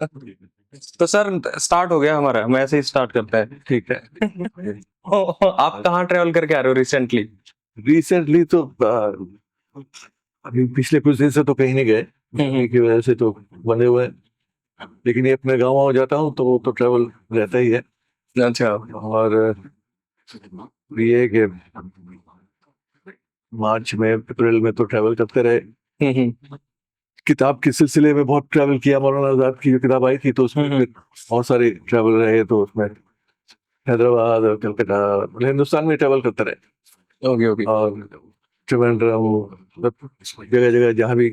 तो sir start हो गया हमारा, हम ऐसे ही स्टार्ट करते हैं। ठीक है। आप कहाँ ट्रेवल करके आ रहे हो रिसेंटली? रिसेंटली तो अभी पिछले कुछ दिन से तो कहीं नहीं गए, गर्मी की वजह से तो बने हुए हैं। लेकिन ये अपने गाँव आ जाता हूँ तो वो तो ट्रेवल रहता ही है। अच्छा। और ये है कि मार्च में अप्रैल में तो ट्रैवल करते रहे। किताब के सिलसिले में बहुत ट्रैवल किया। मौलाना आजाद की जो किताब आई थी तो उसमें फिर बहुत सारे ट्रैवल रहे, तो उसमें हैदराबाद और कलकत्ता, मतलब हिंदुस्तान में ट्रैवल करते रहे। Okay okay. और त्रिवेंद्रम, मतलब जगह जगह जहाँ भी,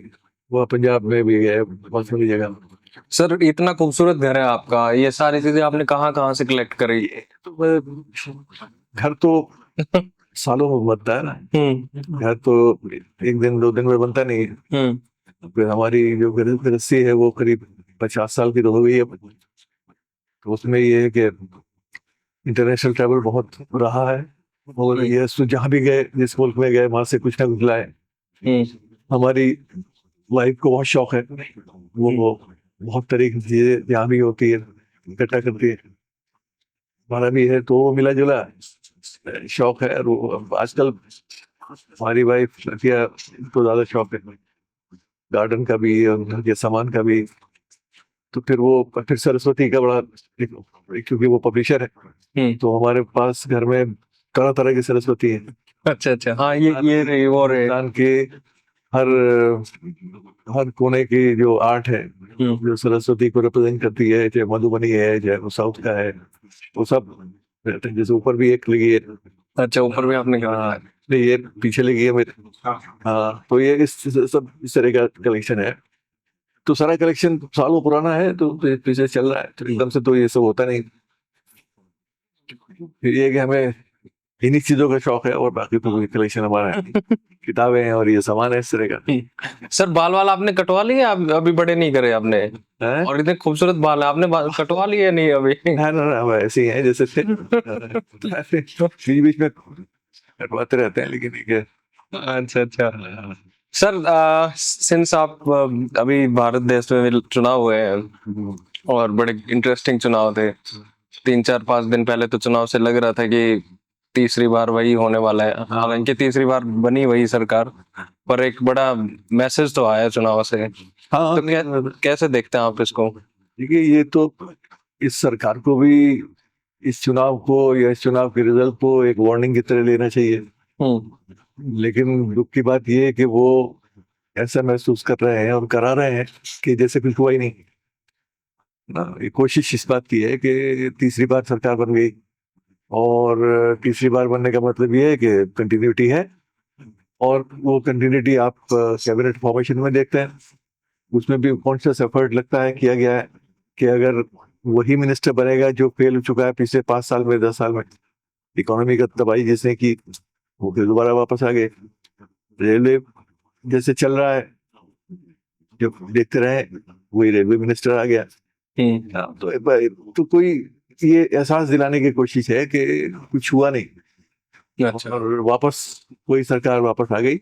वह पंजाब में भी गए, बहुत सारी जगह। सर इतना खूबसूरत घर है आपका, ये सारी चीजें आपने कहाँ कहाँ से कलेक्ट करी? तो घर तो सालों में बनता है ना, घर तो एक दिन दो दिन में बनता नहीं है। फिर हमारी जो गृहस्थी है वो करीब 50 साल की तो हो गई है। तो उसमें ये है कि इंटरनेशनल ट्रैवल बहुत रहा है, और ये जहाँ भी गए, जिस मुल्क में गए, वहां से कुछ ना कुछ लाए। हमारी वाइफ को बहुत शौक है, वो बहुत तरह की चीजें जहाँ भी होती है इकट्ठा करती है। हमारा भी है, तो वो मिला जुला शौक है। और वो आजकल हमारी वाइफ लड़कियां तो ज्यादा शौक है गार्डन का भी और घर के सामान का भी। तो फिर सरस्वती का बड़ा, क्योंकि वो पब्लिशर है तो हमारे पास घर में तरह तरह की सरस्वती है। अच्छा अच्छा, हाँ ये रही वो रहे। हिंदुस्तान के हर हर कोने की जो आर्ट है, जो सरस्वती को रिप्रेजेंट करती है, चाहे मधुबनी है, चाहे वो साउथ का है, वो सब रहते हैं। जैसे ऊपर भी एक लगी है। अच्छा, ऊपर भी आपने कहा? हाँ, नहीं ये पीछे लगी है मेरे। हाँ, तो ये सब इस तरह का कलेक्शन है। तो सारा कलेक्शन सालों पुराना है, तो पीछे चल रहा है, तो एकदम से तो ये सब होता नहीं। फिर ये कि हमें इन्हीं चीजों का शौक है, और बाकी तो कोई कलेक्शन हमारा है नहीं। किताबें हैं और ये सामान है इस तरह का। सर बाल वाल आपने कटवा लिए? अभी बड़े नहीं करे आपने? हैं? और इतने खूबसूरत बाल है, आपने बाल कटवा लिए नहीं अभी? ना ना ना, हम ऐसे ही हैं जैसे थे। तो ऐसे बीच बीच में कटवाते रहते हैं, लेकिन ठीक है। अच्छा अच्छा। सर सिंस आप अभी भारत देश में चुनाव हुए हैं, और बड़े इंटरेस्टिंग चुनाव थे। 3 4 5 दिन पहले तो चुनाव से लग रहा था कि तीसरी बार वही होने वाला है। हालांकि तीसरी बार बनी वही सरकार, पर एक बड़ा मैसेज तो आया चुनाव से। हाँ, तो कैसे देखते हैं आप इसको? देखिए ये तो इस सरकार को भी इस चुनाव को या इस चुनाव के रिजल्ट को एक वार्निंग की तरह लेना चाहिए। लेकिन दुख की बात ये है कि वो ऐसा महसूस कर रहे हैं और करा रहे हैं कि जैसे कुछ हुआ ही नहीं ना। ये कोशिश इस बात की है कि तीसरी बार सरकार बन गई, और तीसरी बार बनने का मतलब ये है कि कंटिन्यूटी है। और वो कंटिन्यूटी आप कैबिनेट फॉर्मेशन में देखते हैं, उसमें भी कॉन्शियस एफर्ट लगता है, किया गया है कि अगर वही मिनिस्टर बनेगा जो फेल हो चुका है पिछले 5 साल में, 10 साल में, इकोनॉमी का तबाही जिसने की, वो फिर दोबारा वापस आ गए। रेलवे जैसे चल रहा है, जो देखते रहे, वही रेलवे मिनिस्टर आ गया। हाँ, तो एक बार तो कोई ये एहसास दिलाने की कोशिश है कि कुछ हुआ नहीं। अच्छा। और वापस वही सरकार वापस आ गई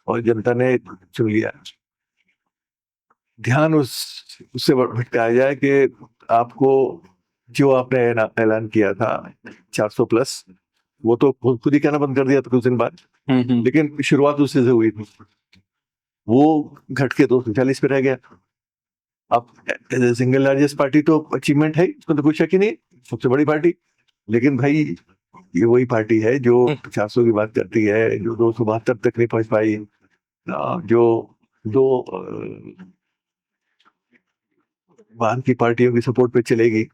और जनता ने चुन लिया। ध्यान उससे भटकाया जाए कि आपको जो आपने ऐलान किया था 400 प्लस, वो तो खुद ही कहना बंद कर दिया था कुछ दिन बाद। लेकिन शुरुआत उससे से हुई थी, वो घट के 240 पे रह गया। अब सिंगल लार्जेस्ट पार्टी तो अचीवमेंट है, उसमें तो कोई शक ही नहीं, सबसे बड़ी पार्टी। लेकिन भाई ये वही पार्टी है जो 400 की बात करती है, जो 272 तक नहीं पहुंच पाई, जो दो बाहर की पार्टियों की सपोर्ट पे चलेगी।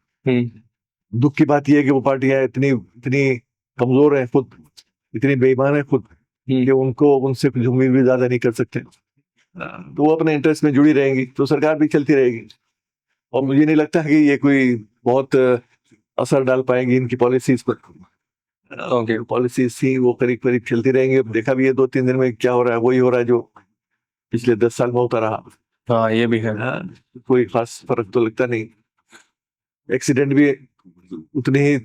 दुख की बात यह है कि वो पार्टियां इतनी इतनी कमजोर है खुद, इतनी बेईमान है खुद, कि उनको उनसे कुछ उम्मीद भी ज्यादा नहीं कर सकते। तो वो अपने इंटरेस्ट में जुड़ी रहेंगी, तो सरकार भी चलती रहेगी। और मुझे नहीं लगता कि ये कोई बहुत असर डाल पाएंगी इनकी पॉलिसीज पर। ओके। पॉलिसीज थी वो करीब करीब चलती रहेंगी। अब देखा भी है 2 3 दिन में क्या हो रहा है, वही हो रहा है जो पिछले 10 साल में होता रहा। हाँ ये भी है। कोई खास फर्क तो लगता नहीं। एक्सीडेंट भी उतनी ही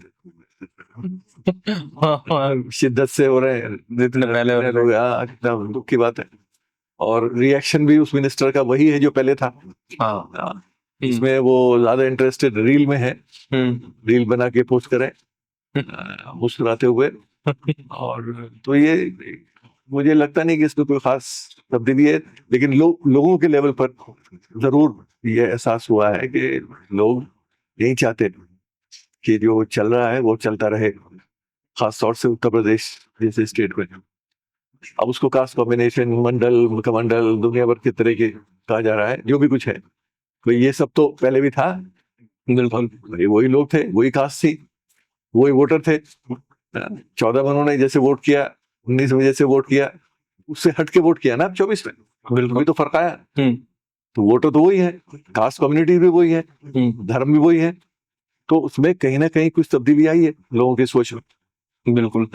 शिद्दत से हो रहे हैं जितने पहले हो रहे लोग। कितना दुख की बात है। और रिएक्शन भी उस मिनिस्टर का वही है जो पहले था। इसमें वो ज्यादा इंटरेस्टेड रील में है, रील बना के पोस्ट करें मुस्कुराते हुए। और तो ये मुझे लगता नहीं कि इसमें कोई खास तब्दीली है, लेकिन लोगों के लेवल पर जरूर ये एहसास हुआ है कि लोग यही चाहते कि जो चल रहा है वो चलता रहे, खास तौर से उत्तर प्रदेश जैसे स्टेट में। अब उसको कास्ट कॉम्बिनेशन, मंडल, मुखमंडल, दुनिया भर के तरह के कहा जा रहा है, जो भी कुछ है, तो ये सब तो पहले भी था। बिल्कुल। वही लोग थे, वही कास्ट थी, वही वोटर थे। 14 में उन्होंने जैसे वोट किया, 19 में जैसे वोट किया, उससे हट के वोट किया ना अब 24 में। बिल्कुल। अभी तो फर्क आया। तो वोटर तो वही है, कास्ट कम्युनिटी भी वही है, धर्म भी वही है, तो उसमें कहीं ना कहीं कुछ तब्दीली आई है लोगों की सोच में। बिल्कुल।